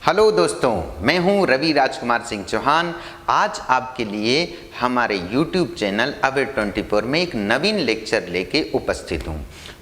Hello दोस्तों, मैं हूं रवि राजकुमार सिंह चौहान। आज आपके लिए हमारे YouTube चैनल अवेयर 24 में एक नवीन लेक्चर लेके उपस्थित हूं।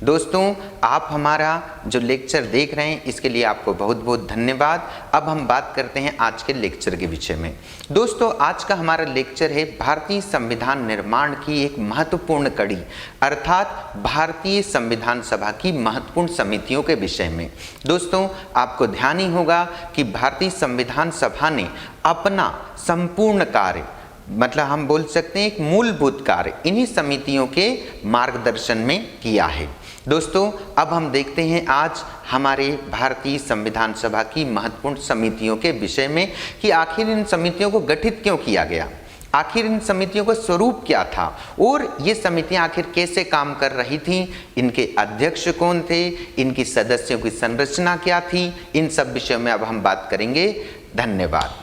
दोस्तों, आप हमारा जो लेक्चर देख रहे हैं इसके लिए आपको बहुत बहुत धन्यवाद। अब हम बात करते हैं आज के लेक्चर के विषय में। दोस्तों, आज का हमारा लेक्चर है भारतीय संविधान निर्माण की एक महत्वपूर्ण कड़ी अर्थात भारतीय संविधान सभा की महत्वपूर्ण समितियों के विषय में। दोस्तों, आपको ध्यान ही होगा कि भारतीय संविधान सभा ने अपना संपूर्ण कार्य, मतलब हम बोल सकते हैं एक मूलभूत कार्य, इन्हीं समितियों के मार्गदर्शन में किया है। दोस्तों, अब हम देखते हैं आज हमारे भारतीय संविधान सभा की महत्वपूर्ण समितियों के विषय में कि आखिर इन समितियों को गठित क्यों किया गया, आखिर इन समितियों का स्वरूप क्या था और ये समितियां आखिर कैसे काम कर रही थीं, इनके अध्यक्ष कौन थे, इनकी सदस्यों की संरचना क्या थी, इन सब विषयों में अब हम बात करेंगे। धन्यवाद।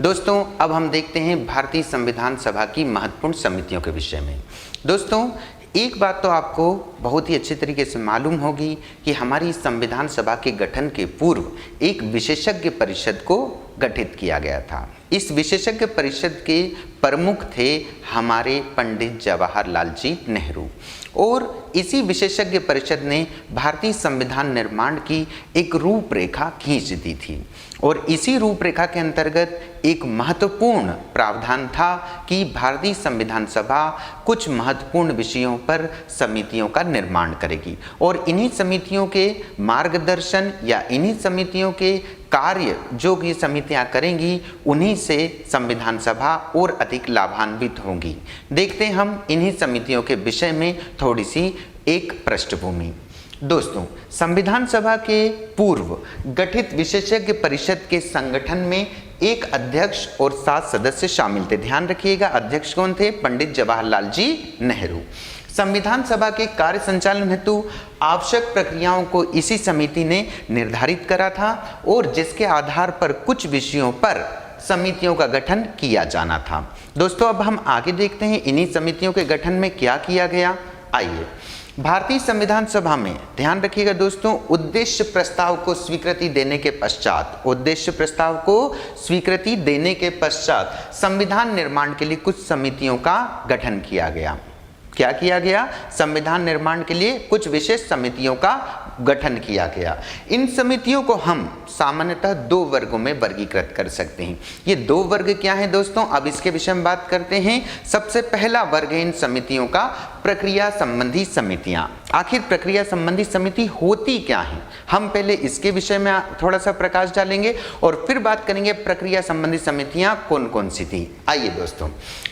दोस्तों, अब हम देखते हैं भारतीय संविधान सभा की महत्वपूर्ण समितियों के विषय में। दोस्तों, एक बात तो आपको बहुत ही अच्छी तरीके से मालूम होगी कि हमारी संविधान सभा के गठन के पूर्व एक विशेषज्ञ परिषद को गठित किया गया था। इस विशेषज्ञ परिषद के प्रमुख थे हमारे पंडित जवाहरलाल जी नेहरू और इसी विशेषज्ञ परिषद ने भारतीय संविधान निर्माण की एक रूपरेखा खींच दी थी और इसी रूपरेखा के अंतर्गत एक महत्वपूर्ण प्रावधान था कि भारतीय संविधान सभा कुछ महत्वपूर्ण विषयों पर समितियों का निर्माण करेगी और इन्हीं समितियों के मार्गदर्शन या इन्हीं समितियों के कार्य जो ये समितियां करेंगी उन्हीं से संविधान सभा और अधिक लाभान्वित होंगी। देखते हैं हम इन्हीं समितियों के विषय में थोड़ी सी एक पृष्ठभूमि। दोस्तों, संविधान सभा के पूर्व गठित विशेषज्ञ परिषद के संगठन में एक अध्यक्ष और 7 सदस्य शामिल थे। ध्यान रखिएगा, अध्यक्ष कौन थे? पंडित जवाहरलाल जी नेहरू। संविधान सभा के कार्य संचालन हेतु आवश्यक प्रक्रियाओं को इसी समिति ने निर्धारित करा था और जिसके आधार पर कुछ विषयों पर समितियों का गठन किया जाना था। दोस्तों, अब हम आगे देखते हैं इन्हीं समितियों के गठन में क्या किया गया। आइए, भारतीय संविधान सभा में ध्यान रखिएगा दोस्तों, उद्देश्य प्रस्ताव को स्वीकृति देने के पश्चात, उद्देश्य प्रस्ताव को स्वीकृति देने के पश्चात संविधान निर्माण के लिए कुछ समितियों का गठन किया गया। क्या किया गया? संविधान निर्माण के लिए कुछ विशेष समितियों का गठन किया गया। इन समितियों को हम सामान्यतः 2 वर्गों में वर्गीकृत कर सकते हैं। ये 2 वर्ग क्या हैं दोस्तों? अब इसके विषय में बात करते हैं। सबसे पहला वर्ग है इन समितियों का प्रक्रिया संबंधी समितियां। आखिर प्रक्रिया संबंधी समिति होती क्या है, हम पहले इसके विषय में थोड़ा सा प्रकाश डालेंगे और फिर बात करेंगे प्रक्रिया संबंधी समितियां कौन कौन सी थी। आइए दोस्तों,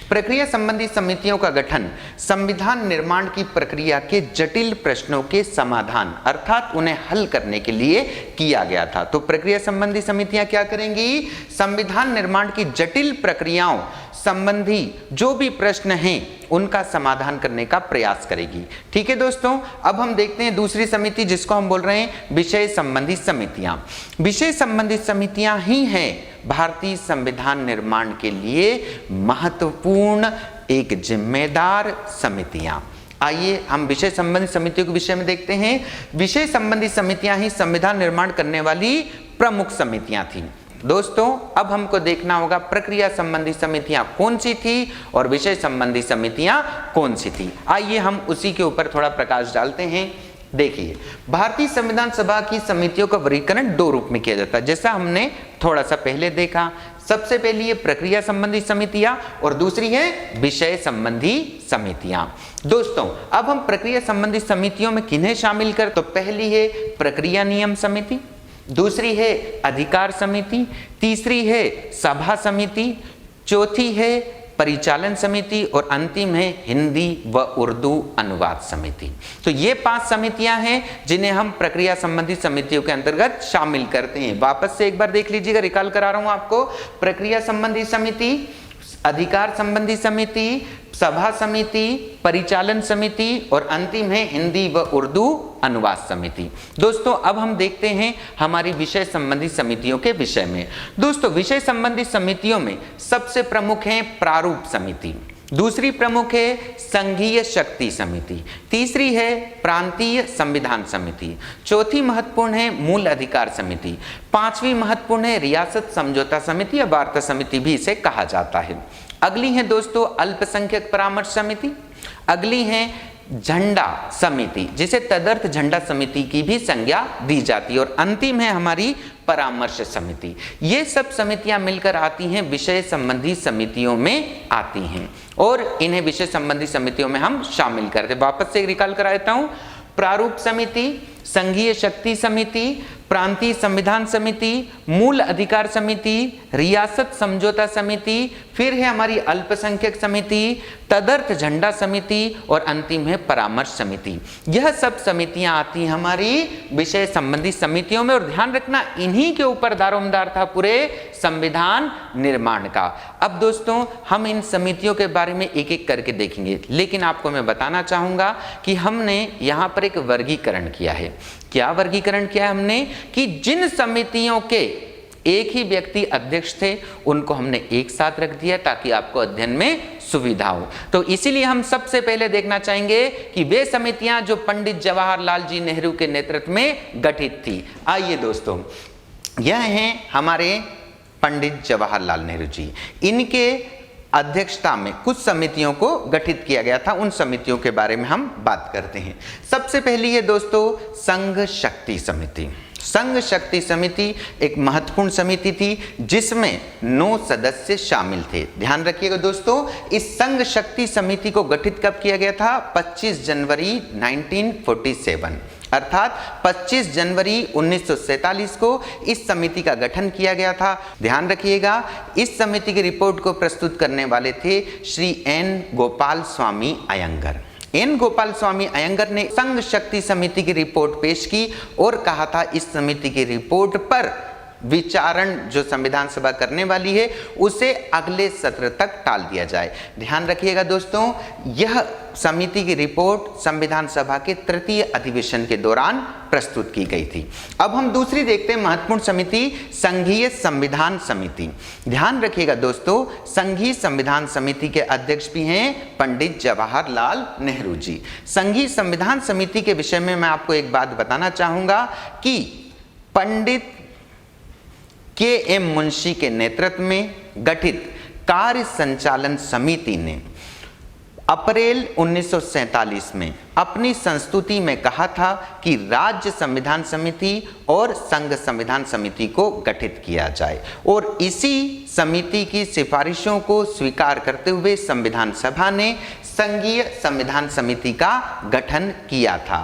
प्रक्रिया संबंधी समितियों का गठन संविधान निर्माण की प्रक्रिया के जटिल प्रश्नों के समाधान अर्थात उन्हें हल करने के लिए किया गया था। तो प्रक्रिया संबंधी समितियां क्या करेंगी? संविधान निर्माण की जटिल प्रक्रियाओं संबंधी जो भी प्रश्न हैं उनका समाधान करने का प्रयास करेगी। ठीक है दोस्तों, अब हम देखते हैं दूसरी समिति जिसको हम बोल रहे हैं विषय संबंधी समितियां। विषय संबंधी समितियां ही हैं भारतीय संविधान निर्माण के लिए महत्वपूर्ण एक जिम्मेदार समितियां। आइए हम विषय संबंधी समितियों के विषय में देखते हैं। विषय संबंधी समितियां ही संविधान निर्माण करने वाली प्रमुख समितियां थी। दोस्तों, अब हमको देखना होगा प्रक्रिया संबंधी समितियां कौन सी थी और विषय संबंधी समितियां कौन सी थी। आइए हम उसी के ऊपर थोड़ा प्रकाश डालते हैं। देखिए, भारतीय संविधान सभा की समितियों का वर्गीकरण 2 रूप में किया जाता है, जैसा हमने थोड़ा सा पहले देखा। सबसे पहली है प्रक्रिया संबंधी समितियां और दूसरी है विषय संबंधी समितियां। दोस्तों, अब हम प्रक्रिया संबंधी समितियों में किन्हें शामिल कर, तो पहली है प्रक्रिया नियम समिति, दूसरी है अधिकार समिति, तीसरी है सभा समिति, चौथी है परिचालन समिति और अंतिम है हिंदी व उर्दू अनुवाद समिति। तो ये 5 समितियां हैं जिन्हें हम प्रक्रिया संबंधी समितियों के अंतर्गत शामिल करते हैं। वापस से एक बार देख लीजिएगा, रिकॉल करा रहा हूं आपको। प्रक्रिया संबंधी समिति, अधिकार संबंधी समिति, सभा समिति, परिचालन समिति और अंतिम है हिंदी व उर्दू अनुवाद समिति। दोस्तों, अब हम देखते हैं हमारी विषय संबंधी समितियों के विषय में। दोस्तों, विषय संबंधी समितियों में सबसे प्रमुख है प्रारूप समिति। दूसरी प्रमुख है संघीय शक्ति समिति, तीसरी है प्रांतीय संविधान समिति, चौथी महत्वपूर्ण है मूल अधिकार समिति, पांचवी महत्वपूर्ण है रियासत समझौता समिति या वार्ता समिति भी इसे कहा जाता है। अगली है दोस्तों अल्पसंख्यक परामर्श समिति, अगली है झंडा समिति जिसे तदर्थ झंडा समिति की भी संज्ञा दी जाती है, और अंतिम है हमारी परामर्श समिति। ये सब समितियां मिलकर आती हैं विषय संबंधी समितियों में आती हैं और इन्हें विषय संबंधी समितियों में हम शामिल करते हैं। वापस से रिकॉल करा देता हूं, प्रारूप समिति, संघीय शक्ति समिति, प्रांतीय संविधान समिति, मूल अधिकार समिति, रियासत समझौता समिति, फिर है हमारी अल्पसंख्यक समिति, तदर्थ झंडा समिति और अंतिम है परामर्श समिति। यह सब समितियां आती हैं हमारी विषय संबंधी समितियों में, और ध्यान रखना इन्हीं के ऊपर दारोमदार था पूरे संविधान निर्माण का। अब दोस्तों हम इन समितियों के बारे में एक एक करके देखेंगे, लेकिन आपको मैं बताना चाहूंगा कि हमने यहाँ पर एक वर्गीकरण किया है। क्या वर्गीकरण किया है हमने कि जिन समितियों के एक ही व्यक्ति अध्यक्ष थे उनको हमने एक साथ रख दिया ताकि आपको अध्ययन में सुविधा हो। तो इसीलिए हम सबसे पहले देखना चाहेंगे कि वे समितियां जो पंडित जवाहरलाल जी नेहरू के नेतृत्व में गठित थी। आइए दोस्तों, यह हैं हमारे पंडित जवाहरलाल नेहरू जी। इनके अध्यक्षता में कुछ समितियों को गठित किया गया था, उन समितियों के बारे में हम बात करते हैं। सबसे पहली है दोस्तों संघ शक्ति समिति। संघ शक्ति समिति एक महत्वपूर्ण समिति थी जिसमें 9 सदस्य शामिल थे। ध्यान रखिएगा दोस्तों, इस संघ शक्ति समिति को गठित कब किया गया था? 25 जनवरी 1947, अर्थात 25 जनवरी 1947 को इस समिति का गठन किया गया था। ध्यान रखिएगा, इस समिति की रिपोर्ट को प्रस्तुत करने वाले थे श्री एन गोपाल स्वामी अयंगर। एन गोपाल स्वामी अयंगर ने संघ शक्ति समिति की रिपोर्ट पेश की और कहा था इस समिति की रिपोर्ट पर विचारण जो संविधान सभा करने वाली है उसे अगले सत्र तक टाल दिया जाए। ध्यान रखिएगा दोस्तों, यह समिति की रिपोर्ट संविधान सभा के तृतीय अधिवेशन के दौरान प्रस्तुत की गई थी। अब हम दूसरी देखते हैं महत्वपूर्ण समिति संघीय संविधान समिति। ध्यान रखिएगा दोस्तों, संघीय संविधान समिति के अध्यक्ष भी हैं पंडित जवाहरलाल नेहरू जी। संघीय संविधान समिति के विषय में मैं आपको एक बात बताना चाहूंगा कि पंडित के.एम. मुंशी के नेतृत्व में गठित कार्य संचालन समिति ने अप्रैल 1947 में अपनी संस्तुति में कहा था कि राज्य संविधान समिति और संघ संविधान समिति को गठित किया जाए, और इसी समिति की सिफारिशों को स्वीकार करते हुए संविधान सभा ने संघीय संविधान समिति का गठन किया था।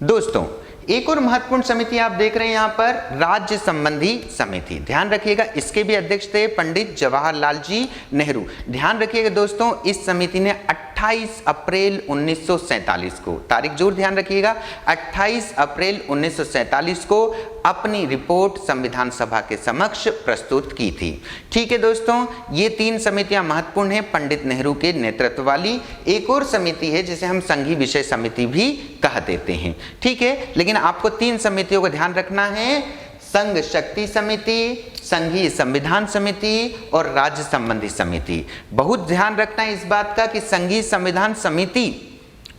दोस्तों एक और महत्वपूर्ण समिति आप देख रहे हैं यहाँ पर राज्य संबंधी समिति। ध्यान रखिएगा, इसके भी अध्यक्ष थे पंडित जवाहरलाल जी नेहरू। ध्यान रखिएगा दोस्तों, इस समिति ने 28 अप्रैल 1947 को, तारीख जरूर ध्यान रखिएगा, 28 अप्रैल 1947 को अपनी रिपोर्ट संविधान सभा के समक्ष प्रस्तुत की थी। ठीक है दोस्तों, ये 3 समितियां महत्वपूर्ण हैं पंडित नेहरू के नेतृत्व वाली। एक और समिति है जिसे हम संघीय विषय समिति भी कह देते हैं। ठीक है, लेकिन आपको 3 समितियों को ध्यान रखना है, संघ शक्ति समिति, संघीय संविधान समिति और राज्य संबंधी समिति। बहुत ध्यान रखना है इस बात का कि संघीय संविधान समिति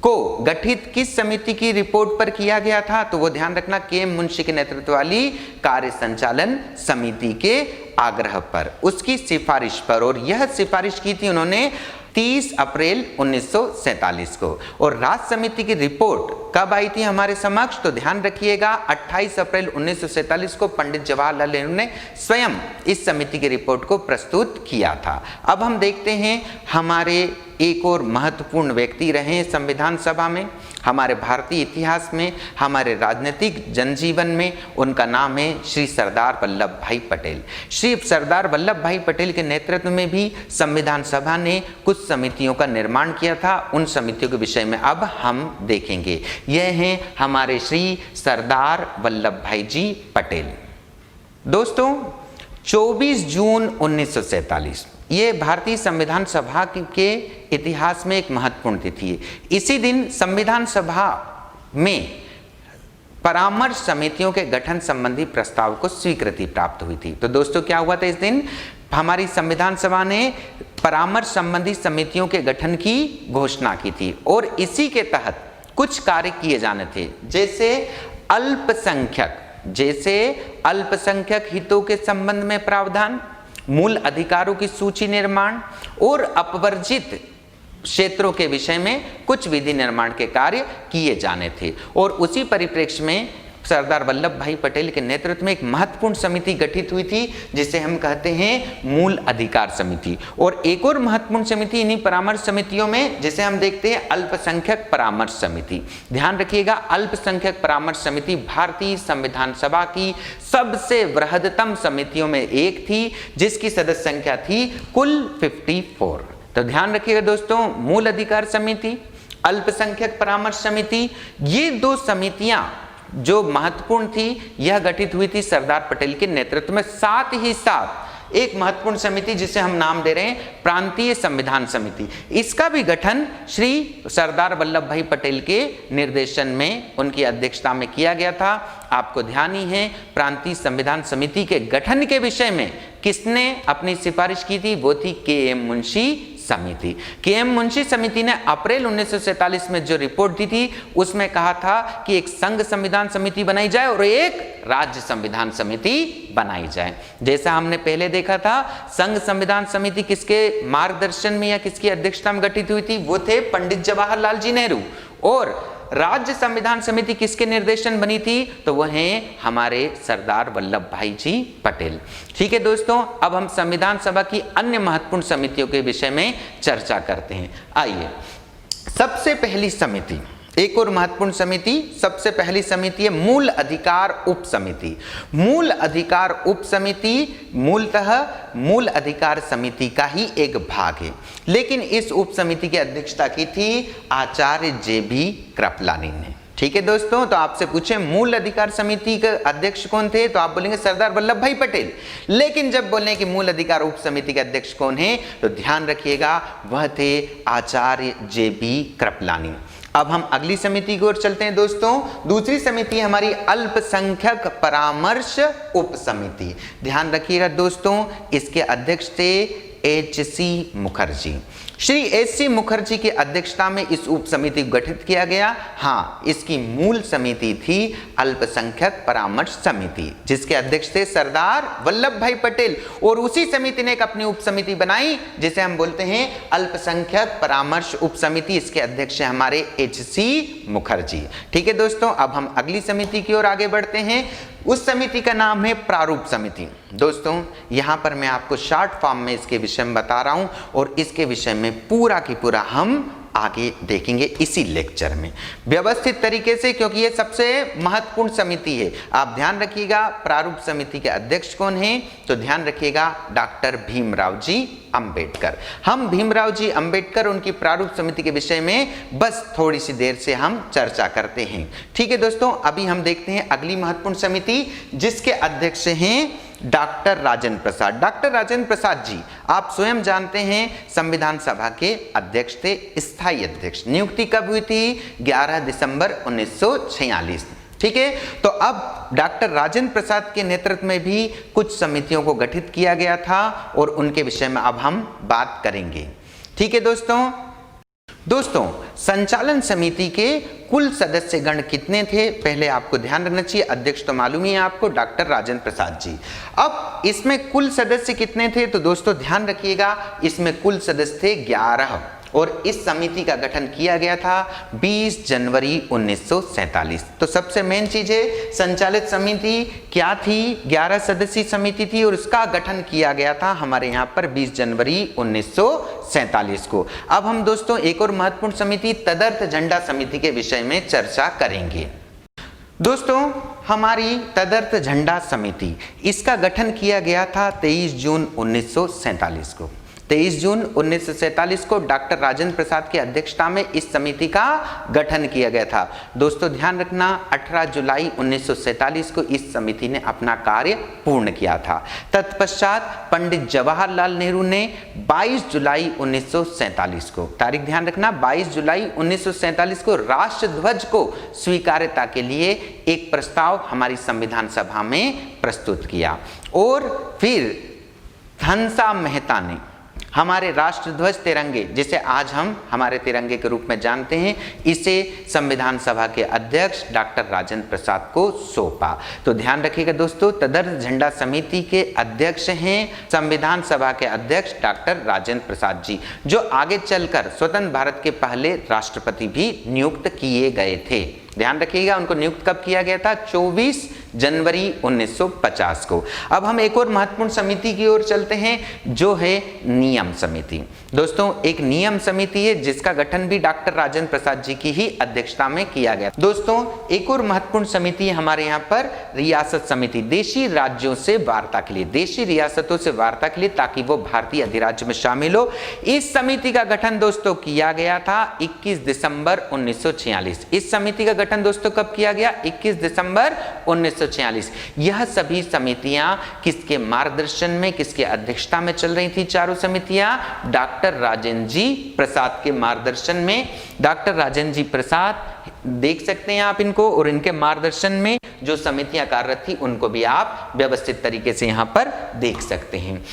को गठित किस समिति की रिपोर्ट पर किया गया था, तो वो ध्यान रखना के.एम. मुंशी के नेतृत्व वाली कार्य संचालन समिति के आग्रह पर, उसकी सिफारिश पर, और यह सिफारिश की थी उन्होंने 30 अप्रैल 1947 को। और राज्य समिति की रिपोर्ट कब आई थी हमारे समक्ष, तो ध्यान रखिएगा 28 अप्रैल 1947 को पंडित जवाहरलाल नेहरू ने स्वयं इस समिति की रिपोर्ट को प्रस्तुत किया था। अब हम देखते हैं हमारे एक और महत्वपूर्ण व्यक्ति रहे संविधान सभा में, हमारे भारतीय इतिहास में, हमारे राजनीतिक जनजीवन में। उनका नाम है श्री सरदार वल्लभ भाई पटेल। श्री सरदार वल्लभ भाई पटेल के नेतृत्व में भी संविधान सभा ने कुछ समितियों का निर्माण किया था। उन समितियों के विषय में अब हम देखेंगे। यह हैं हमारे श्री सरदार वल्लभ भाई जी पटेल। दोस्तों 24 जून 1947 ये भारतीय संविधान सभा के इतिहास में एक महत्वपूर्ण तिथि है। इसी दिन संविधान सभा में परामर्श समितियों के गठन संबंधी प्रस्ताव को स्वीकृति प्राप्त हुई थी। तो दोस्तों क्या हुआ था इस दिन, हमारी संविधान सभा ने परामर्श संबंधी समितियों के गठन की घोषणा की थी और इसी के तहत कुछ कार्य किए जाने थे, जैसे अल्पसंख्यक हितों के संबंध में प्रावधान, मूल अधिकारों की सूची निर्माण और अपवर्जित क्षेत्रों के विषय में कुछ विधि निर्माण के कार्य किए जाने थे। और उसी परिप्रेक्ष्य में सरदार वल्लभ भाई पटेल के नेतृत्व में एक महत्वपूर्ण समिति गठित हुई थी जिसे हम कहते हैं मूल अधिकार समिति। और एक और महत्वपूर्ण समिति इन्हीं परामर्श समितियों में जिसे हम देखते हैं अल्पसंख्यक परामर्श समिति। ध्यान रखिएगा, अल्पसंख्यक परामर्श समिति भारतीय संविधान सभा की सबसे बृहत्तम समितियों में एक थी जिसकी सदस्य संख्या थी कुल 54। तो ध्यान रखिएगा दोस्तों, मूल अधिकार समिति, अल्पसंख्यक परामर्श समिति, ये दो समितियां जो महत्वपूर्ण थी यह गठित हुई थी सरदार पटेल के नेतृत्व में। साथ ही साथ एक महत्वपूर्ण समिति जिसे हम नाम दे रहे हैं प्रांतीय संविधान समिति, इसका भी गठन श्री सरदार वल्लभ भाई पटेल के निर्देशन में उनकी अध्यक्षता में किया गया था। आपको ध्यान ही है, प्रांतीय संविधान समिति के गठन के विषय में किसने अपनी सिफारिश की थी? वो थी के.एम. मुंशी समिति। के.एम. मुंशी समिति ने अप्रैल 1947 में जो रिपोर्ट दी थी उसमें कहा था कि एक संघ संविधान समिति बनाई जाए और एक राज्य संविधान समिति बनाई जाए। जैसा हमने पहले देखा था, संघ संविधान समिति किसके मार्गदर्शन में या किसकी अध्यक्षता में गठित हुई थी? वो थे पंडित जवाहरलाल जी नेहरू। और राज्य संविधान समिति किसके निर्देशन बनी थी? तो वह हैं हमारे सरदार वल्लभ भाई जी पटेल। ठीक है दोस्तों, अब हम संविधान सभा की अन्य महत्वपूर्ण समितियों के विषय में चर्चा करते हैं। आइए, सबसे पहली समिति, एक और महत्वपूर्ण समिति, सबसे पहली समिति है मूल अधिकार उप समिति। मूल अधिकार उप समिति मूलतः मूल अधिकार समिति का ही एक भाग है, लेकिन इस उप समिति की अध्यक्षता की थी आचार्य जे.बी. कृपलानी ने। ठीक है दोस्तों, तो आपसे पूछे मूल अधिकार समिति के अध्यक्ष कौन थे तो आप बोलेंगे सरदार वल्लभ भाई पटेल। लेकिन जब बोलें कि मूल अधिकार उप समिति के अध्यक्ष कौन है तो ध्यान रखिएगा, वह थे आचार्य जे.बी. कृपलानी। अब हम अगली समिति की ओर चलते हैं दोस्तों। दूसरी समिति हमारी अल्पसंख्यक परामर्श उप समिति। ध्यान रखिएगा दोस्तों, इसके अध्यक्ष थे एच.सी. मुखर्जी। श्री एच.सी. मुखर्जी की अध्यक्षता में इस उप समिति को गठित किया गया। हाँ, इसकी मूल समिति थी अल्पसंख्यक परामर्श समिति जिसके अध्यक्ष थे सरदार वल्लभ भाई पटेल। और उसी समिति ने एक अपनी उप समिति बनाई जिसे हम बोलते हैं अल्पसंख्यक परामर्श उप समिति। इसके अध्यक्ष हैं हमारे एच.सी. मुखर्जी। ठीक है दोस्तों, अब हम अगली समिति की ओर आगे बढ़ते हैं। उस समिति का नाम है प्रारूप समिति। दोस्तों, यहां पर मैं आपको शॉर्ट फॉर्म में इसके विषय में बता रहा हूं और इसके विषय में पूरा की पूरा हम आगे देखेंगे इसी लेक्चर में व्यवस्थित तरीके से, क्योंकि ये सबसे महत्वपूर्ण समिति है। आप ध्यान रखिएगा, प्रारूप समिति के अध्यक्ष कौन हैं तो ध्यान रखिएगा डॉक्टर भीमराव जी अंबेडकर। हम भीमराव जी अंबेडकर उनकी प्रारूप समिति के विषय में बस थोड़ी सी देर से हम चर्चा करते हैं। ठीक है दोस्तों, अभी हम देखते हैं अगली महत्वपूर्ण समिति जिसके अध्यक्ष हैं डॉक्टर राजेंद्र प्रसाद। डॉक्टर राजेंद्र प्रसाद जी आप स्वयं जानते हैं संविधान सभा के अध्यक्ष थे, स्थायी अध्यक्ष। नियुक्ति कब हुई थी? 11 दिसंबर 1946। ठीक है, तो अब डॉक्टर राजेंद्र प्रसाद के नेतृत्व में भी कुछ समितियों को गठित किया गया था और उनके विषय में अब हम बात करेंगे। ठीक है दोस्तों, संचालन समिति के कुल सदस्यगण कितने थे पहले आपको ध्यान रखना चाहिए। अध्यक्ष तो मालूम ही है आपको, डॉक्टर राजेंद्र प्रसाद जी। अब इसमें कुल सदस्य कितने थे तो दोस्तों ध्यान रखिएगा, इसमें कुल सदस्य थे 11 और इस समिति का गठन किया गया था 20 जनवरी 1947। तो सबसे मेन चीज है, संचालित समिति क्या थी? 11 सदस्यीय समिति थी और उसका गठन किया गया था हमारे यहाँ पर 20 जनवरी 1947 को। अब हम दोस्तों एक और महत्वपूर्ण समिति तदर्थ झंडा समिति के विषय में चर्चा करेंगे। दोस्तों, हमारी तदर्थ झंडा समिति, इसका गठन किया गया था 23 जून 1947 को। 23 जून 1947 को डॉक्टर राजेंद्र प्रसाद की अध्यक्षता में इस समिति का गठन किया गया था। दोस्तों ध्यान रखना, 18 जुलाई 1947 को इस समिति ने अपना कार्य पूर्ण किया था। तत्पश्चात पंडित जवाहरलाल नेहरू ने 22 जुलाई 1947 को, तारीख ध्यान रखना 22 जुलाई 1947 को राष्ट्रध्वज को स्वीकार्यता के लिए एक प्रस्ताव हमारी संविधान सभा में प्रस्तुत किया और हंसा मेहता ने हमारे राष्ट्रध्वज तिरंगे, जिसे आज हम हमारे तिरंगे के रूप में जानते हैं, इसे संविधान सभा के अध्यक्ष डॉक्टर राजेंद्र प्रसाद को सौंपा। तो ध्यान रखिएगा दोस्तों, तदर्थ झंडा समिति के अध्यक्ष हैं संविधान सभा के अध्यक्ष डॉक्टर राजेंद्र प्रसाद जी, जो आगे चलकर स्वतंत्र भारत के पहले राष्ट्रपति भी नियुक्त किए गए थे। ध्यान रखिएगा, उनको नियुक्त कब किया गया था? 24 जनवरी 1950 को। अब हम एक और महत्वपूर्ण समिति की ओर चलते हैं, जो है नियम समिति। दोस्तों, एक नियम समिति है जिसका गठन भी डॉक्टर राजेंद्र प्रसाद जी की ही अध्यक्षता में किया गया। दोस्तों, एक और महत्वपूर्ण समिति है हमारे यहाँ पर रियासत समिति, देशी राज्यों से वार्ता के लिए, देशी रियासतों से वार्ता के लिए, ताकि वो भारतीय अधिराज्य में शामिल हो। इस समिति का गठन दोस्तों किया गया था 21 दिसंबर 1946। इस समिति का गठन दोस्तों कब किया गया? 21 दिसंबर 1946। यह सभी समितियां किसके मार्गदर्शन में, किसके अध्यक्षता में चल रही थी? चारों समितियां डॉक्टर राजेंद्र जी प्रसाद के मार्गदर्शन में। डॉक्टर राजेंद्र जी प्रसाद, देख सकते हैं आप इनको, और इनके मार्गदर्शन में जो समितियां कार्यरत थी उनको भी आप व्यवस्थित तरीके से यहां पर देख सकते हैं।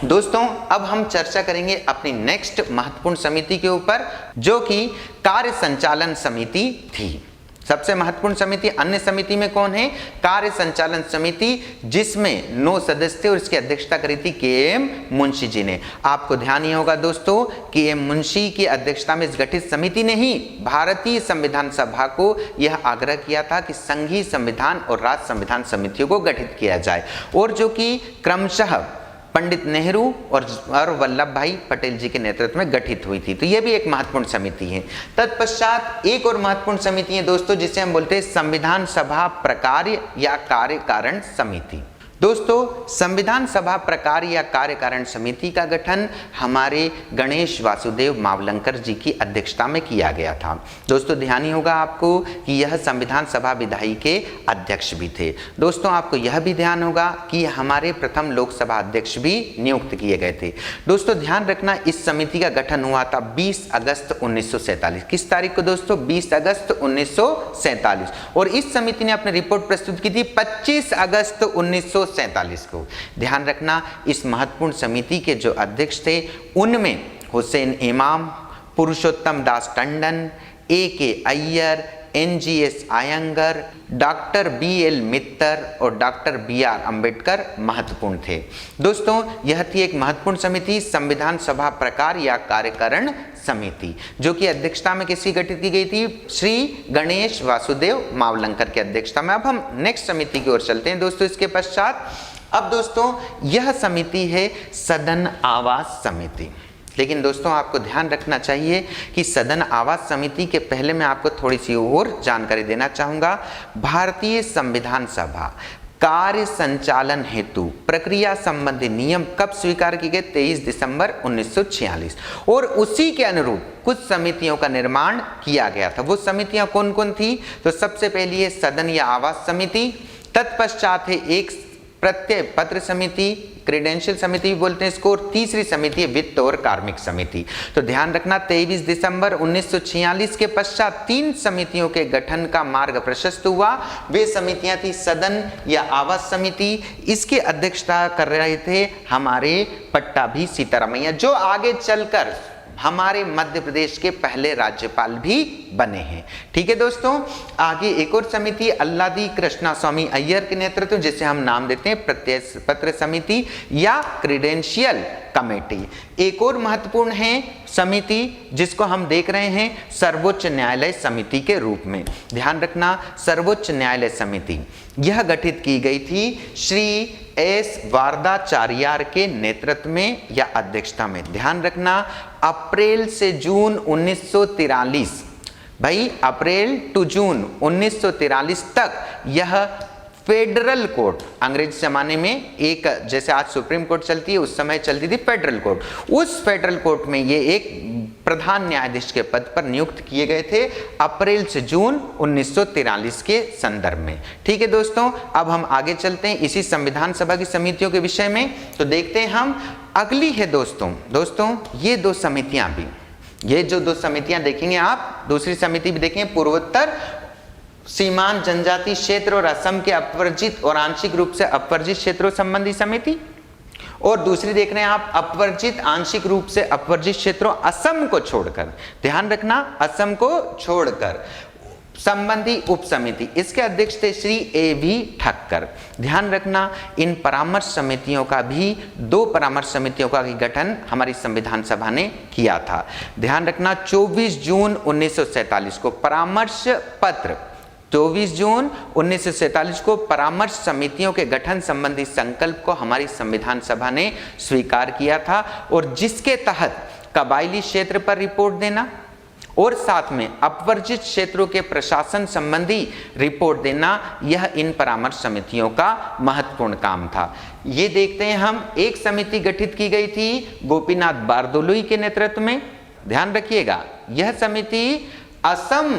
दोस्तों, अब हम चर्चा करेंगे अपनी नेक्स्ट महत्वपूर्ण समिति के ऊपर, जो कि कार्य संचालन समिति थी। सबसे महत्वपूर्ण समिति अन्य समिति में कौन है? कार्य संचालन समिति, जिसमें 9 सदस्य थे और इसकी अध्यक्षता करी थी के.एम. मुंशी जी ने। आपको ध्यान ही होगा दोस्तों, के.एम. मुंशी की अध्यक्षता में इस गठित समिति ने ही भारतीय संविधान सभा को यह आग्रह किया था कि संघीय संविधान और राज्य संविधान समितियों को गठित किया जाए, और जो कि क्रमशः पंडित नेहरू और वल्लभ भाई पटेल जी के नेतृत्व में गठित हुई थी। तो यह भी एक महत्वपूर्ण समिति है। तत्पश्चात एक और महत्वपूर्ण समिति है दोस्तों, जिसे हम बोलते हैं संविधान सभा प्रकार्य या कार्यकारण समिति। दोस्तों, संविधान सभा प्रकार्य या कार्यकारण समिति का गठन हमारे गणेश वासुदेव मावलंकर जी की अध्यक्षता में किया गया था। दोस्तों, ध्यान ही होगा आपको कि यह संविधान सभा विधायी के अध्यक्ष भी थे। दोस्तों, आपको यह भी ध्यान होगा कि हमारे प्रथम लोकसभा अध्यक्ष भी नियुक्त किए गए थे। दोस्तों, ध्यान रखना, इस समिति का गठन हुआ था 20 अगस्त 1947। किस तारीख को दोस्तों? 20 अगस्त 1947। और इस समिति ने अपनी रिपोर्ट प्रस्तुत की थी 25 अगस्त 1947 को। ध्यान रखना, इस महत्वपूर्ण समिति के जो अध्यक्ष थे उनमें Hussain Imam, Purushottam Das Tandon, A K. Aiyar, N G S. Ayyangar, doctor B L. Mitter और डॉक्टर बी.आर. अंबेडकर महत्वपूर्ण थे। दोस्तों, यह थी एक महत्वपूर्ण समिति, संविधान सभा प्रकार या कार्यकारण समिति, जो कि अध्यक्षता में किसकी गठित की गई थी? श्री गणेश वासुदेव मावलंकर की अध्यक्षता में। अब हम नेक्स्ट समिति की ओर चलते हैं दोस्तों। इसके पश्चात अब दोस्तों यह समिति है सदन आवास समिति। लेकिन दोस्तों, आपको ध्यान रखना चाहिए कि सदन आवास समिति के पहले मैं आपको थोड़ी सी और जानकारी देना चाहूंगा। भारतीय संविधान सभा कार्य संचालन हेतु प्रक्रिया संबंधी नियम कब स्वीकार किए गए? 23 दिसंबर 1946। और उसी के अनुरूप कुछ समितियों का निर्माण किया गया था। वो समितियां कौन कौन थी? तो सबसे पहली है सदन या आवास समिति, तत्पश्चात है एक प्रत्यय पत्र समिति, क्रेडेंशियल समिति भी बोलते हैं इसको, और तीसरी समिति है वित्त और कार्मिक समिति। तो ध्यान रखना, 23 दिसंबर 1946 के पश्चात 3 समितियों के गठन का मार्ग प्रशस्त हुआ। वे समितियां थी सदन या आवास समिति, इसकी अध्यक्षता कर रहे थे हमारे पट्टाभी सीतारामैया, जो आगे चलकर हमारे मध्य प्रदेश के पहले राज्यपाल भी बने हैं। ठीक है दोस्तों, आगे एक और समिति अल्लादी कृष्णा स्वामी अय्यर के नेतृत्व, जिसे हम नाम देते हैं प्रत्यय पत्र समिति या क्रेडेंशियल कमेटी। एक और महत्वपूर्ण है समिति जिसको हम देख रहे हैं सर्वोच्च न्यायालय समिति के रूप में। ध्यान रखना, सर्वोच्च न्यायालय समिति यह गठित की गई थी श्री एस वारदाचार्यार के नेतृत्व में या अध्यक्षता में। ध्यान रखना, अप्रैल से जून 1943, भाई अप्रैल टू जून 1943 तक यह फेडरल कोर्ट, अंग्रेज जमाने में एक जैसे आज सुप्रीम कोर्ट चलती है, उस समय चलती थी फेडरल कोर्ट। उस फेडरल कोर्ट में ये एक प्रधान न्यायाधीश के पद पर नियुक्त किए गए थे अप्रैल से जून 1943 के संदर्भ में। ठीक है दोस्तों, अब हम आगे चलते हैं इसी संविधान सभा की समितियों के विषय में। तो देखते हैं हम, अगली है दोस्तों ये दो समितियां भी, ये जो 2 समितियां देखेंगे आप, दूसरी समिति भी देखेंगे पूर्वोत्तर सीमांत जनजाति क्षेत्र और असम के अपवर्जित और आंशिक रूप से अपवर्जित क्षेत्रों संबंधी समिति, और दूसरी देख रहे हैं आप अपवर्जित, आंशिक रूप से अपवर्जित क्षेत्रों असम को छोड़कर, ध्यान रखना असम को छोड़कर संबंधी उप समिति, इसके अध्यक्ष थे श्री ए.वी. ठक्कर। ध्यान रखना इन परामर्श समितियों का भी, 2 परामर्श समितियों का गठन हमारी संविधान सभा ने किया था। ध्यान रखना 24 जून 1947 को परामर्श पत्र, 24 जून 1947 को परामर्श समितियों के गठन संबंधी संकल्प को हमारी संविधान सभा ने स्वीकार किया था, और जिसके तहत कबायली क्षेत्र पर रिपोर्ट देना और साथ में अपवर्जित क्षेत्रों के प्रशासन संबंधी रिपोर्ट देना, यह इन परामर्श समितियों का महत्वपूर्ण काम था। ये देखते हैं हम, एक समिति गठित की गई थी गोपीनाथ बारदोलोई के नेतृत्व में। ध्यान रखिएगा यह समिति असम,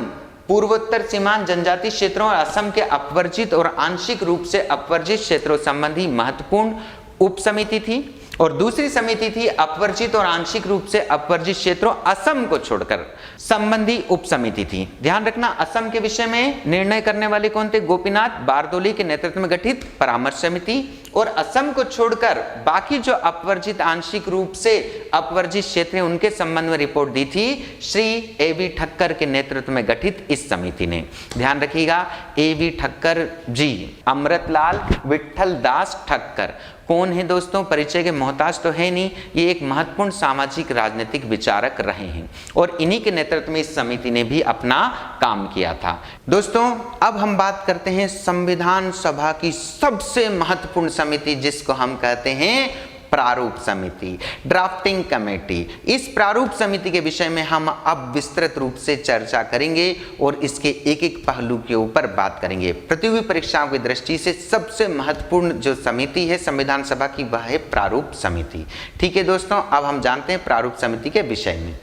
पूर्वोत्तर सीमांत जनजाति क्षेत्रों और असम के अपवर्जित और आंशिक रूप से अपवर्जित क्षेत्रों संबंधी महत्वपूर्ण उप समिति थी, और दूसरी समिति थी अपवर्जित और आंशिक रूप से अपवर्जित क्षेत्रों असम को छोड़कर संबंधी उप समिति थी। ध्यान रखना असम के विषय में निर्णय करने वाले कौन थे? गोपीनाथ बारदोली के नेतृत्व में गठित परामर्श समिति, और असम को छोड़कर बाकी जो अपवर्जित, आंशिक रूप से अपवर्जित क्षेत्र हैं उनके संबंध में रिपोर्ट दी थी श्री ए.वी. ठक्कर के नेतृत्व में गठित इस समिति ने। ध्यान रखिएगा ए.वी. ठक्कर जी, अमृतलाल विठल दास ठक्कर कौन है दोस्तों? परिचय के मोहताज तो है नहीं, ये एक महत्वपूर्ण सामाजिक राजनीतिक विचारक रहे हैं, और इन्हीं के नेतृत्व में इस समिति ने भी अपना काम किया था। दोस्तों अब हम बात करते हैं संविधान सभा की सबसे महत्वपूर्ण समिति, जिसको हम कहते हैं प्रारूप समिति, ड्राफ्टिंग कमेटी। इस प्रारूप समिति के विषय में हम अब विस्तृत रूप से चर्चा करेंगे और इसके एक एक पहलू के ऊपर बात करेंगे। प्रतियोगी परीक्षाओं की दृष्टि से सबसे महत्वपूर्ण जो समिति है संविधान सभा की, वह है प्रारूप समिति। ठीक है दोस्तों, अब हम जानते हैं प्रारूप समिति के विषय में।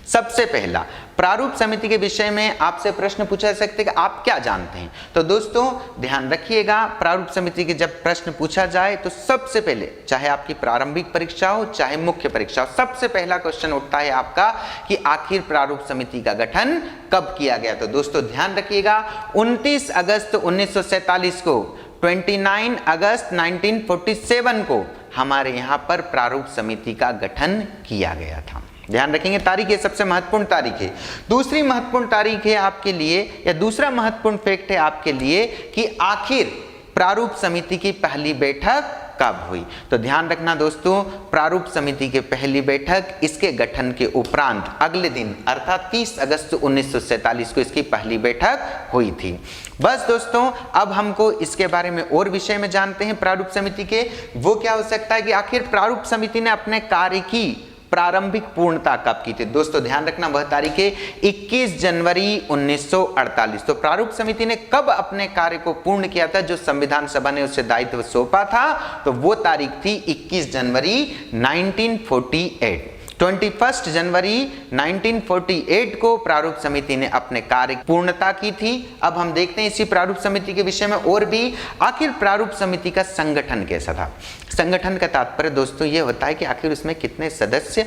सबसे पहला, प्रारूप समिति के विषय में आपसे प्रश्न पूछा जा सकते हैं कि आप क्या जानते हैं। तो दोस्तों ध्यान रखिएगा, प्रारूप समिति के जब प्रश्न पूछा जाए तो सबसे पहले, चाहे आपकी प्रारंभिक परीक्षा हो चाहे मुख्य परीक्षा हो, सबसे पहला क्वेश्चन उठता है आपका कि आखिर प्रारूप समिति का गठन कब किया गया। तो दोस्तों ध्यान रखिएगा 29 अगस्त 1947 को, 29 अगस्त 1947 को हमारे यहाँ पर प्रारूप समिति का गठन किया गया था। ध्यान रखेंगे, तारीख ये सबसे महत्वपूर्ण तारीख है। दूसरी महत्वपूर्ण तारीख है आपके लिए, या दूसरा महत्वपूर्ण फैक्ट है आपके लिए कि आखिर प्रारूप समिति की पहली बैठक कब हुई। तो ध्यान रखना दोस्तों, प्रारूप समिति की पहली बैठक इसके गठन के उपरांत अगले दिन अर्थात 30 अगस्त 1947 को इसकी पहली बैठक हुई थी। बस दोस्तों अब हमको इसके बारे में और विषय में जानते हैं प्रारूप समिति के। वो क्या हो सकता है कि आखिर प्रारूप समिति ने अपने कार्य की प्रारंभिक पूर्णता कब की थी। दोस्तों ध्यान रखना वह तारीख है 21 जनवरी 1948। तो प्रारूप समिति ने कब अपने कार्य को पूर्ण किया था, जो संविधान सभा ने उसे दायित्व सौंपा था, तो वो तारीख थी 21 जनवरी 1948। 21 जनवरी 1948 को प्रारूप समिति ने अपने कार्य पूर्णता की थी। अब हम देखते हैं इसी प्रारूप समिति के विषय में और भी, आखिर प्रारूप समिति का संगठन कैसा था। संगठन का तात्पर्य दोस्तों ये होता है कि आखिर उसमें कितने सदस्य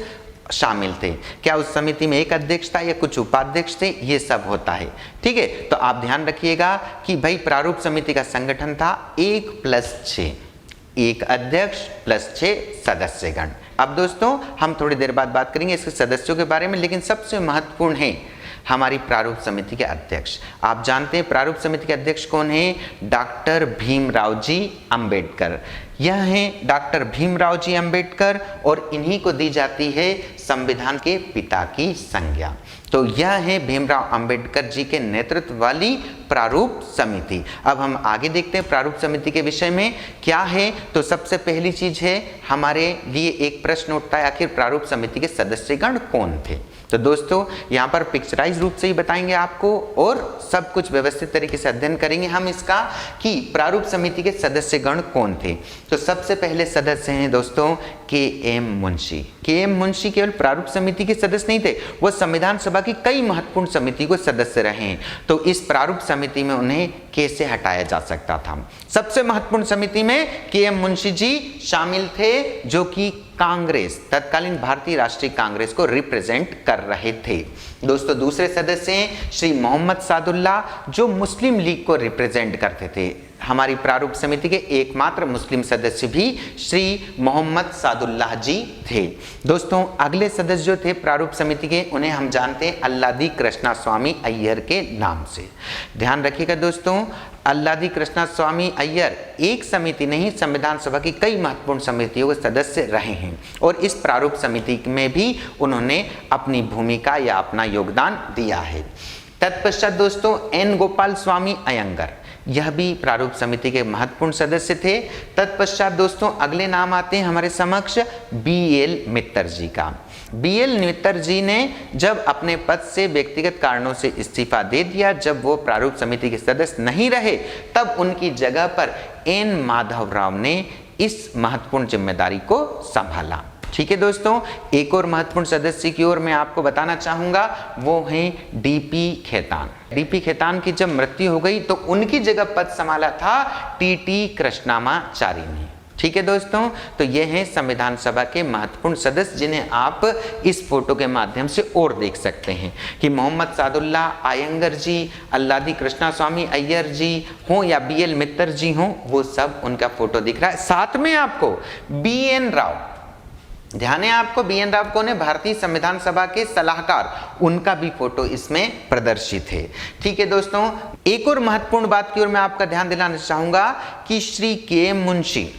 शामिल थे, क्या उस समिति में एक अध्यक्ष था या कुछ उपाध्यक्ष थे, ये सब होता है। ठीक है, तो आप ध्यान रखिएगा कि भाई प्रारूप समिति का संगठन था 1+6, एक अध्यक्ष प्लस 6 सदस्यगण। अब दोस्तों हम थोड़ी देर बाद बात करेंगे इसके सदस्यों के बारे में, लेकिन सबसे महत्वपूर्ण है हमारी प्रारूप समिति के अध्यक्ष। आप जानते हैं प्रारूप समिति के अध्यक्ष कौन है? डॉक्टर भीमराव जी अंबेडकर। यह हैं डॉक्टर भीमराव जी अंबेडकर, और इन्हीं को दी जाती है संविधान के पिता की संज्ञा। तो यह है भीमराव अंबेडकर जी के नेतृत्व वाली प्रारूप समिति। अब हम आगे देखते हैं प्रारूप समिति के विषय में क्या है। तो सबसे पहली चीज है, हमारे लिए एक प्रश्न उठता है, आखिर प्रारूप समिति के सदस्यगण कौन थे। तो दोस्तों यहाँ पर पिक्चराइज रूप से ही बताएंगे आपको, और सब कुछ व्यवस्थित तरीके से अध्ययन करेंगे हम इसका कि प्रारूप समिति के सदस्यगण कौन थे। तो सबसे पहले सदस्य हैं दोस्तों के.एम. मुंशी। के.एम. मुंशी केवल प्रारूप समिति के सदस्य नहीं थे, वो संविधान सभा की कई महत्वपूर्ण समिति को सदस्य रहे हैं। तो इस प्रारूप समिति में उन्हें कैसे हटाया जा सकता था। सबसे महत्वपूर्ण समिति में के.एम. मुंशी जी शामिल थे, जो कि कांग्रेस, तत्कालीन भारतीय राष्ट्रीय कांग्रेस को रिप्रेजेंट कर रहे थे। दोस्तों दूसरे सदस्य हैं श्री मोहम्मद सादुल्ला, जो मुस्लिम लीग को रिप्रेजेंट करते थे। हमारी प्रारूप समिति के एकमात्र मुस्लिम सदस्य भी श्री मोहम्मद सादुल्लाह जी थे। दोस्तों अगले सदस्य जो थे प्रारूप समिति के, उन्हें हम जानते हैं अल्लादी कृष्णा स्वामी अय्यर के नाम से। ध्यान रखिएगा दोस्तों, अल्लादी कृष्णा स्वामी अय्यर एक समिति नहीं, संविधान सभा की कई महत्वपूर्ण समितियों के सदस्य रहे हैं और इस प्रारूप समिति में भी उन्होंने अपनी भूमिका या अपना योगदान दिया है। तत्पश्चात दोस्तों एन गोपाल स्वामी अयंगर, यह भी प्रारूप समिति के महत्वपूर्ण सदस्य थे। तत्पश्चात दोस्तों अगले नाम आते हैं हमारे समक्ष BL मित्तर जी का। BL मित्तर जी ने जब अपने पद से व्यक्तिगत कारणों से इस्तीफा दे दिया, जब वो प्रारूप समिति के सदस्य नहीं रहे, तब उनकी जगह पर N माधव राव ने इस महत्वपूर्ण जिम्मेदारी को संभाला। ठीक है दोस्तों, एक और महत्वपूर्ण सदस्य की ओर मैं आपको बताना चाहूंगा, वो हैं DP खेतान। DP खेतान की जब मृत्यु हो गई तो उनकी जगह पद संभाला था TT कृष्णामाचारी ने। ठीक है दोस्तों, तो ये हैं संविधान सभा के महत्वपूर्ण सदस्य जिन्हें आप इस फोटो के माध्यम से और देख सकते हैं कि मोहम्मद सादुल्लाह अयंगर जी, अल्लादी कृष्णा स्वामी अय्यर जी हों या BL मित्तर जी हों, वो सब उनका फोटो दिख रहा है। साथ में आपको BN राव, ध्यान है आपको, BN राव कौन है? भारतीय संविधान सभा के सलाहकार, उनका भी फोटो इसमें प्रदर्शित है। ठीक है दोस्तों, एक और महत्वपूर्ण बात की ओर मैं आपका ध्यान दिलाना चाहूंगा कि श्री के मुंशी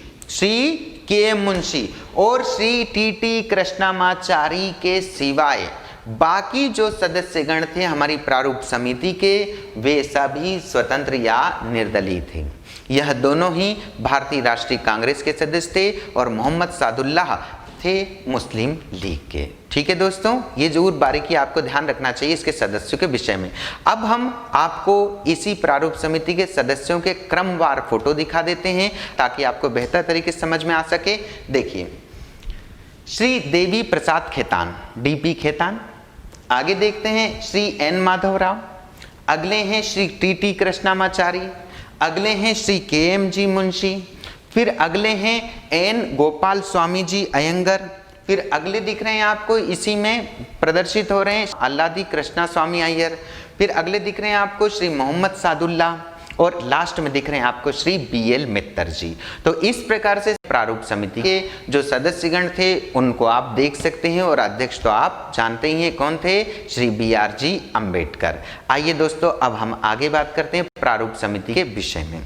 और श्री TT कृष्णामाचारी के सिवाय बाकी जो सदस्यगण थे हमारी प्रारूप समिति के, वे सभी स्वतंत्र या निर्दलीय थे। यह दोनों ही भारतीय राष्ट्रीय कांग्रेस के सदस्य थे और मोहम्मद सादुल्लाह थे मुस्लिम लीग के। ठीक है दोस्तों, ये जरूर बारीकी आपको ध्यान रखना चाहिए इसके सदस्यों के विषय में। अब हम आपको इसी प्रारूप समिति के सदस्यों के क्रमवार फोटो दिखा देते हैं ताकि आपको बेहतर तरीके से समझ में आ सके। देखिए, श्री देवी प्रसाद खेतान, DP खेतान। आगे देखते हैं श्री N माधव राव, अगले हैं श्री TT कृष्णामाचारी, अगले हैं श्री KM जी मुंशी, फिर अगले हैं N गोपाल स्वामी जी अयंगर, फिर अगले दिख रहे हैं आपको इसी में प्रदर्शित हो रहे हैं अल्लादी कृष्णा स्वामी अय्यर, फिर अगले दिख रहे हैं आपको श्री मोहम्मद सादुल्लाह और लास्ट में दिख रहे हैं आपको श्री BL मित्तर जी। तो इस प्रकार से प्रारूप समिति के जो सदस्यगण थे उनको आप देख सकते हैं और अध्यक्ष तो आप जानते ही हैं कौन थे, श्री BR जी अम्बेडकर। आइए दोस्तों, अब हम आगे बात करते हैं प्रारूप समिति के विषय में।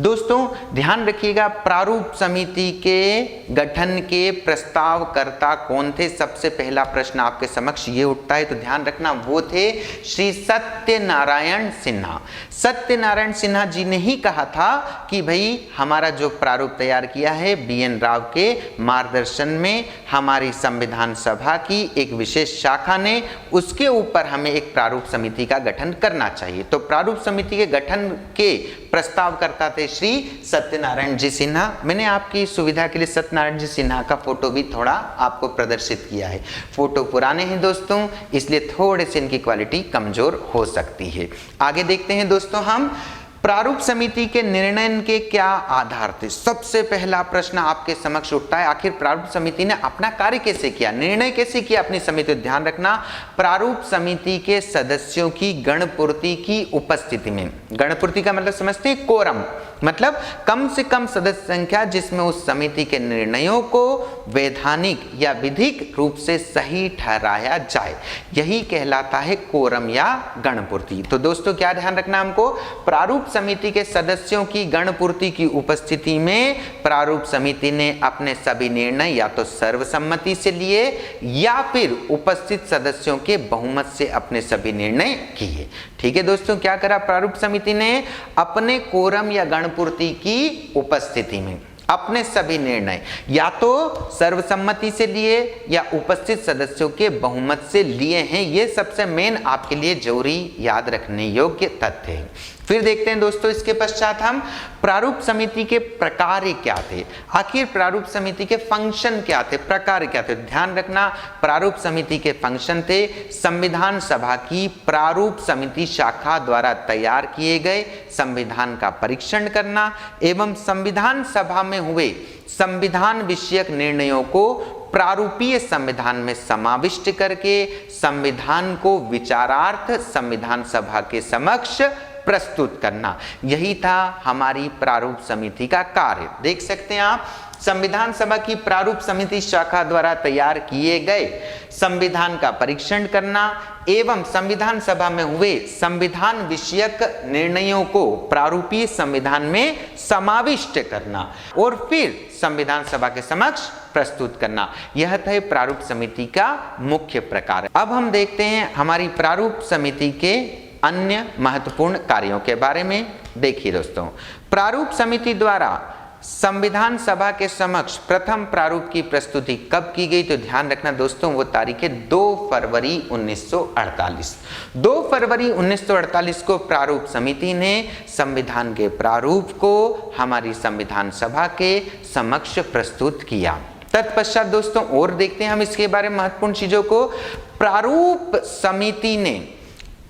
दोस्तों ध्यान रखिएगा, प्रारूप समिति के गठन के प्रस्तावकर्ता कौन थे? सबसे पहला प्रश्न आपके समक्ष ये उठता है, तो ध्यान रखना वो थे श्री सत्यनारायण सिन्हा। सत्यनारायण सिन्हा जी ने ही कहा था कि भाई हमारा जो प्रारूप तैयार किया है BN राव के मार्गदर्शन में हमारी संविधान सभा की एक विशेष शाखा ने, उसके ऊपर हमें एक प्रारूप समिति का गठन करना चाहिए। तो प्रारूप समिति के गठन के प्रस्तावकर्ता थे श्री सत्यनारायण जी सिन्हा। मैंने आपकी सुविधा के लिए सत्यनारायण जी सिन्हा का फोटो भी थोड़ा आपको प्रदर्शित किया है। फोटो पुराने हैं दोस्तों, इसलिए थोड़े से इनकी क्वालिटी कमजोर हो सकती है। आगे देखते हैं दोस्तों, हम प्रारूप समिति के निर्णय के क्या आधार थे? सबसे पहला प्रश्न आपके समक्ष उठता है, आखिर प्रारूप समिति ने अपना कार्य कैसे किया, निर्णय कैसे किया अपनी समिति? ध्यान रखना, प्रारूप समिति के सदस्यों की गणपूर्ति की उपस्थिति में, गणपूर्ति का मतलब समझते हैं कोरम, मतलब कम से कम सदस्य संख्या जिसमें उस समिति के निर्णयों को वैधानिक या विधिक रूप से सही ठहराया जाए, यही कहलाता है कोरम या गणपूर्ति। तो दोस्तों क्या ध्यान रखना हमको, प्रारूप समिति के सदस्यों की गणपूर्ति की उपस्थिति में प्रारूप समिति ने अपने सभी निर्णय या तो सर्वसम्मति से लिए या फिर उपस्थित सदस्यों के बहुमत से अपने सभी निर्णय किए। ठीक है दोस्तों, क्या करा प्रारूप समिति ने? अपने कोरम या गणपूर्ति की उपस्थिति में अपने सभी निर्णय या तो सर्वसम्मति से लिए या उपस्थित सदस्यों के बहुमत से लिए हैं। ये सबसे मेन आपके लिए जरूरी याद रखने योग्य तथ्य है। फिर देखते हैं दोस्तों, इसके पश्चात हम प्रारूप समिति के प्रकार क्या थे, आखिर प्रारूप समिति के फंक्शन क्या थे, प्रकार क्या थे? ध्यान रखना, प्रारूप समिति के फंक्शन थे संविधान सभा की प्रारूप समिति शाखा द्वारा तैयार किए गए संविधान का परीक्षण करना एवं संविधान सभा में हुए संविधान विषयक निर्णयों को प्रारूपीय संविधान में समाविष्ट करके संविधान को विचारार्थ संविधान सभा के समक्ष प्रस्तुत करना, यही था हमारी प्रारूप समिति का कार्य। देख सकते हैं आप, संविधान सभा की प्रारूप समिति शाखा द्वारा तैयार किए गए संविधान का परीक्षण करना एवं संविधान सभा में हुए संविधान विषयक निर्णयों को प्रारूपीय संविधान में समाविष्ट करना और फिर संविधान सभा के समक्ष प्रस्तुत करना, यह था प्रारूप समिति का मुख्य प्रकार। अब हम देखते हैं हमारी प्रारूप समिति के अन्य महत्वपूर्ण कार्यों के बारे में। देखिए दोस्तों, प्रारूप समिति द्वारा संविधान सभा के समक्ष प्रथम प्रारूप की प्रस्तुति कब की गई, तो ध्यान रखना दोस्तों, वो तारीख है 2 फरवरी 1948। 2 फरवरी 1948 को प्रारूप समिति ने संविधान के प्रारूप को हमारी संविधान सभा के समक्ष प्रस्तुत किया। तत्पश्चात दोस्तों और देखते हैं हम इसके बारे में महत्वपूर्ण चीजों को। प्रारूप समिति ने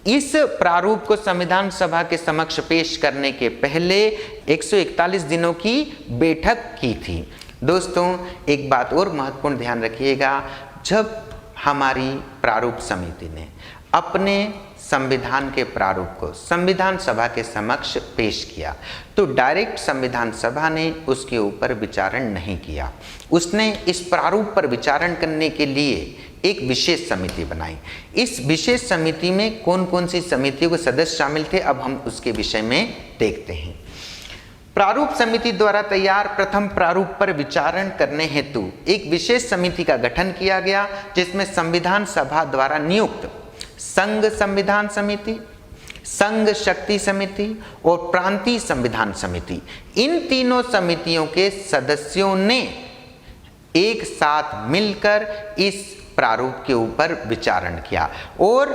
इस प्रारूप को संविधान सभा के समक्ष पेश करने के पहले 141 दिनों की बैठक की थी। दोस्तों एक बात और महत्वपूर्ण ध्यान रखिएगा, जब हमारी प्रारूप समिति ने अपने संविधान के प्रारूप को संविधान सभा के समक्ष पेश किया तो डायरेक्ट संविधान सभा ने उसके ऊपर विचारण नहीं किया। उसने इस प्रारूप पर विचारण करने के लिए एक विशेष समिति बनाई। इस विशेष समिति में कौन कौन सी समितियों के सदस्य शामिल थे, अब हम उसके विषय में देखते हैं। प्रारूप समिति द्वारा तैयार प्रथम प्रारूप पर विचारण करने हेतु एक विशेष समिति का गठन किया गया, जिसमें संविधान सभा द्वारा नियुक्त संघ संविधान समिति, संघ शक्ति समिति और प्रांतीय संविधान समिति, इन तीनों समितियों के सदस्यों ने एक साथ मिलकर इस प्रारूप के ऊपर विचारण किया और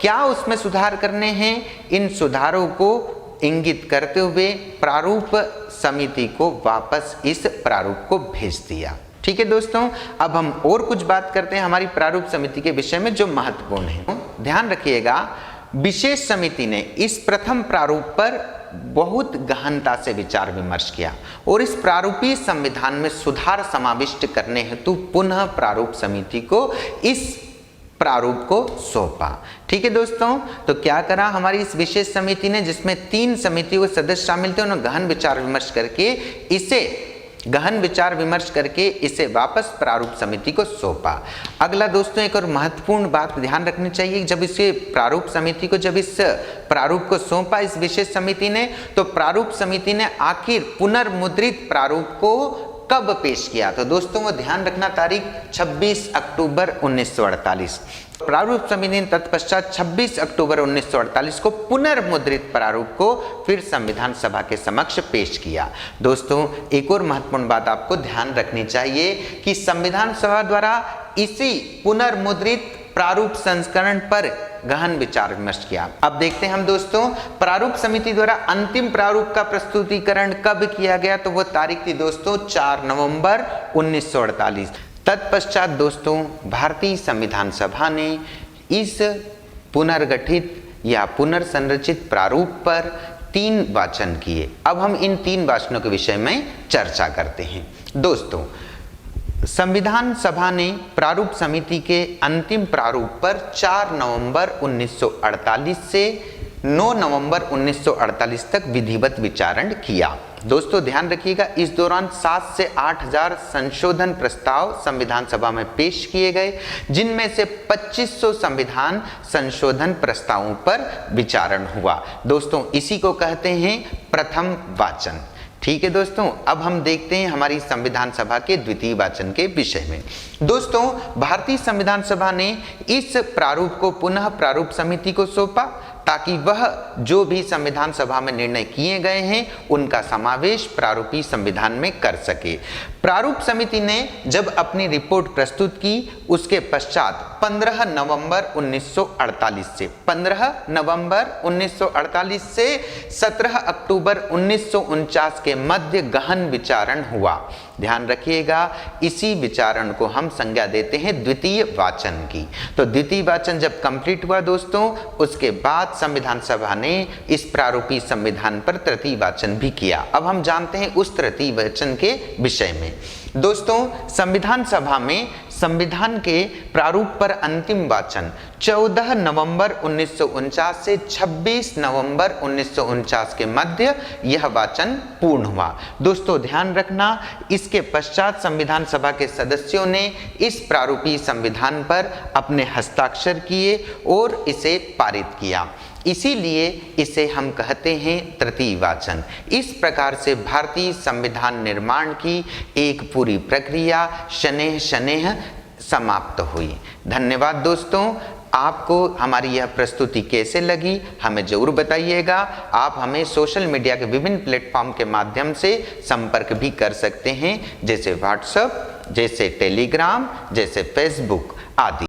क्या उसमें सुधार करने हैं, इन सुधारों को इंगित करते हुए प्रारूप समिति को वापस इस प्रारूप को भेज दिया। ठीक है दोस्तों, अब हम और कुछ बात करते हैं हमारी प्रारूप समिति के विषय में जो महत्वपूर्ण है। ध्यान रखिएगा, विशेष समिति ने इस प्रथम प्रारूप पर बहुत गहनता से विचार विमर्श किया और इस प्रारूपीय संविधान में सुधार समाविष्ट करने हेतु पुनः प्रारूप समिति को इस प्रारूप को सौंपा। ठीक है दोस्तों, तो क्या करा हमारी इस विशेष समिति ने, जिसमें 3 समितियों के सदस्य शामिल थे, उन्होंने गहन विचार विमर्श करके इसे वापस प्रारूप समिति को सौंपा। अगला दोस्तों एक और महत्वपूर्ण बात ध्यान रखनी चाहिए, जब इसे प्रारूप समिति को जब इस प्रारूप को सौंपा इस विशेष समिति ने, तो प्रारूप समिति ने आखिर पुनर्मुद्रित प्रारूप को कब पेश किया, तो दोस्तों वो ध्यान रखना तारीख 26 अक्टूबर 1948। प्रारूप समिति ने तत्पश्चात 26 अक्टूबर 1948 को पुनर्मुद्रित प्रारूप को फिर संविधान सभा के समक्ष पेश किया। दोस्तों एक और महत्वपूर्ण बात आपको ध्यान रखनी चाहिए कि संविधान सभा द्वारा इसी पुनर्मुद्रित प्रारूप संस्करण पर गहन विचार विमर्श किया। अब देखते हैं हम दोस्तों प्रारूप समिति द्वारा अंतिम प्रारूप का प्रस्तुतिकरण कब किया गया, तो वो तारीख थी दोस्तों 4 नवंबर 1948। तत्पश्चात दोस्तों भारतीय संविधान सभा ने इस पुनर्गठित या पुनर्संरचित प्रारूप पर 3 वाचन किए। अब हम इन 3 वाचनों के विषय में चर्चा करते हैं। दोस्तों संविधान सभा ने प्रारूप समिति के अंतिम प्रारूप पर 4 नवंबर 1948 से 9 नवंबर 1948 तक विधिवत विचारण किया। दोस्तों ध्यान रखिएगा, इस दौरान 7 से 8 हजार संशोधन प्रस्ताव संविधान सभा में पेश किए गए, जिनमें से 2500 संविधान संशोधन प्रस्तावों पर विचारण हुआ। दोस्तों इसी को कहते हैं प्रथम वाचन। ठीक है दोस्तों, अब हम देखते हैं हमारी संविधान सभा के द्वितीय वाचन के विषय में। दोस्तों भारतीय संविधान सभा ने इस प्रारूप को पुनः प्रारूप समिति को सौंपा ताकि वह जो भी संविधान सभा में निर्णय किए गए हैं उनका समावेश प्रारूपीय संविधान में कर सके। प्रारूप समिति ने जब अपनी रिपोर्ट प्रस्तुत की उसके पश्चात 15 नवंबर 1948 से 17 अक्टूबर 1949 के मध्य गहन विचारण हुआ। ध्यान रखिएगा, इसी विचारण को हम संज्ञा देते हैं द्वितीय वाचन की। तो द्वितीय वाचन जब कंप्लीट हुआ दोस्तों, उसके बाद संविधान सभा ने इस प्रारूपीय संविधान पर तृतीय वाचन भी किया। अब हम जानते हैं उस तृतीय वाचन के विषय में। दोस्तों संविधान सभा में संविधान के प्रारूप पर अंतिम वाचन 14 नवंबर 1949 से 26 नवंबर 1949 के मध्य यह वाचन पूर्ण हुआ। दोस्तों ध्यान रखना, इसके पश्चात संविधान सभा के सदस्यों ने इस प्रारूपीय संविधान पर अपने हस्ताक्षर किए और इसे पारित किया, इसीलिए इसे हम कहते हैं तृतीय वाचन। इस प्रकार से भारतीय संविधान निर्माण की एक पूरी प्रक्रिया शनेह शनेह समाप्त हुई। धन्यवाद दोस्तों। आपको हमारी यह प्रस्तुति कैसे लगी हमें जरूर बताइएगा। आप हमें सोशल मीडिया के विभिन्न प्लेटफॉर्म के माध्यम से संपर्क भी कर सकते हैं, जैसे व्हाट्सएप, जैसे टेलीग्राम, जैसे फेसबुक आदि।